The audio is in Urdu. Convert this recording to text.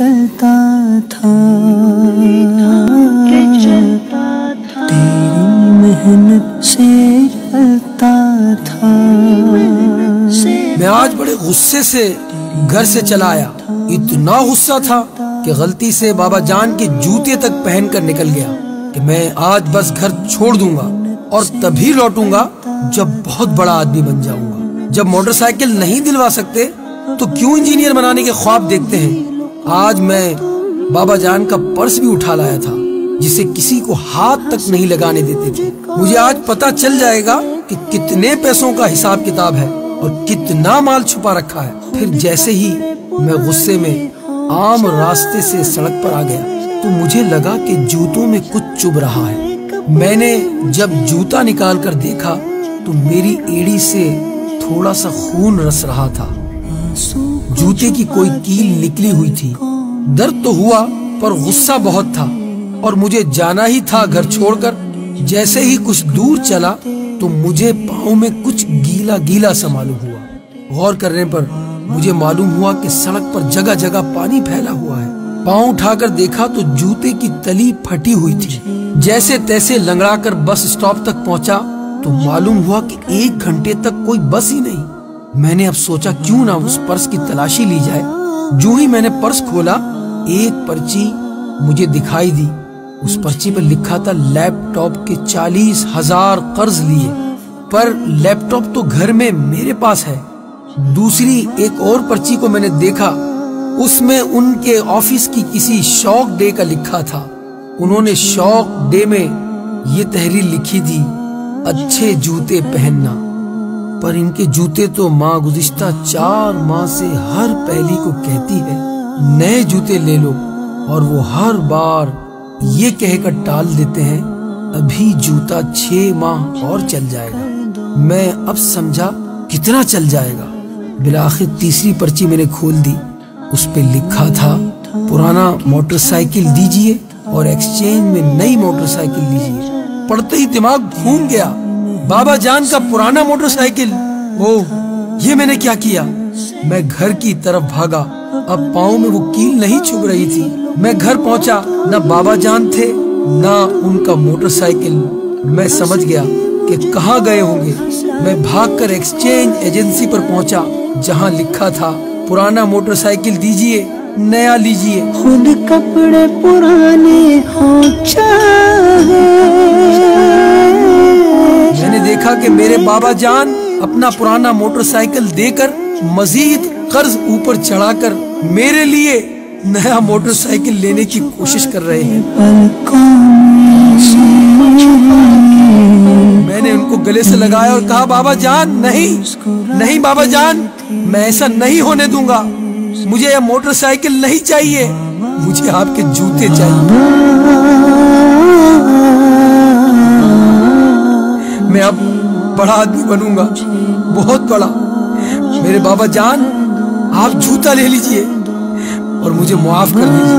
چلتا تھا، تیری محنت سے چلتا تھا۔ میں آج بڑے غصے سے گھر سے چلا آیا، اتنا غصہ تھا کہ غلطی سے بابا جان کے جوتے تک پہن کر نکل گیا کہ میں آج بس گھر چھوڑ دوں گا اور تبھی لوٹوں گا جب بہت بڑا آدمی بن جاؤں گا۔ جب موٹر سائیکل نہیں دلوا سکتے تو کیوں انجینئر بنانے کے خواب دیکھتے ہیں۔ آج میں بابا جان کا پرس بھی اٹھا لایا تھا جسے کسی کو ہاتھ تک نہیں لگانے دیتے تھے۔ مجھے آج پتا چل جائے گا کہ کتنے پیسوں کا حساب کتاب ہے اور کتنا مال چھپا رکھا ہے۔ پھر جیسے ہی میں غصے میں عام راستے سے سڑک پر آ گیا تو مجھے لگا کہ جوتوں میں کچھ چبھ رہا ہے۔ میں نے جب جوتا نکال کر دیکھا تو میری ایڑی سے تھوڑا سا خون رس رہا تھا، جوتے کی کوئی کیل نکلی ہوئی تھی۔ درد تو ہوا پر غصہ بہت تھا اور مجھے جانا ہی تھا گھر چھوڑ کر۔ جیسے ہی کچھ دور چلا تو مجھے پاؤں میں کچھ گیلا گیلا سا معلوم ہوا۔ غور کرنے پر مجھے معلوم ہوا کہ سڑک پر جگہ جگہ پانی پھیلا ہوا ہے۔ پاؤں اٹھا کر دیکھا تو جوتے کی تلی پھٹی ہوئی تھی۔ جیسے تیسے لنگڑا کر بس اسٹاپ تک پہنچا تو معلوم ہوا کہ 1 گھنٹے تک کوئی بس ہی نہیں۔ میں نے اب سوچا کیوں نہ اس پرس کی تلاشی لی جائے۔ جو ہی میں نے پرس کھولا ایک پرچی مجھے دکھائی دی۔ اس پرچی پر لکھا تھا لیپ ٹاپ کے 40,000 قرض لیے، پر لیپ ٹاپ تو گھر میں میرے پاس ہے۔ دوسری ایک اور پرچی کو میں نے دیکھا، اس میں ان کے آفس کی کسی شوق ڈے کا لکھا تھا۔ انہوں نے شوق ڈے میں یہ تحریر لکھی تھی، اچھے جوتے پہننا۔ پر ان کے جوتے تو ماں گزشتہ 4 ماہ سے ہر پہلی کو کہتی ہے نئے جوتے لے لو، اور وہ ہر بار یہ کہہ کر ٹال دیتے ہیں ابھی جوتا 6 ماہ اور چل جائے گا۔ میں اب سمجھا کتنا چل جائے گا۔ بالآخر تیسری پرچی میں نے کھول دی، اس پہ لکھا تھا پرانا موٹر سائیکل دیجئے اور ایکسچینج میں نئی موٹر سائیکل لیجئے۔ پڑھتے ہی دماغ گھوم گیا، بابا جان کا پرانا موٹر سائیکل، یہ میں نے کیا کیا؟ میں گھر کی طرف بھاگا، اب پاؤں میں وہ کیل نہیں چھپ رہی تھی۔ میں گھر پہنچا، نہ بابا جان تھے نہ ان کا موٹر سائیکل۔ میں سمجھ گیا کہ کہاں گئے ہوں گے۔ میں بھاگ کر ایکسچینج ایجنسی پر پہنچا جہاں لکھا تھا پرانا موٹر سائیکل دیجئے نیا لیجئے۔ خود کپڑے پرانے ہو چاہے، میں نے دیکھا کہ میرے بابا جان اپنا پرانا موٹر سائیکل دے کر مزید قرض اوپر چڑھا کر میرے لیے نیا موٹر سائیکل لینے کی کوشش کر رہے ہیں۔ میں نے ان کو گلے سے لگایا اور کہا بابا جان نہیں بابا جان، میں ایسا نہیں ہونے دوں گا۔ مجھے یہ موٹر سائیکل نہیں چاہیے، مجھے آپ کے جوتے چاہیے۔ میں اب بڑا آدمی بنوں گا، بہت بڑا۔ میرے بابا جان آپ جوتا لے لیجئے اور مجھے معاف کر دیجئے۔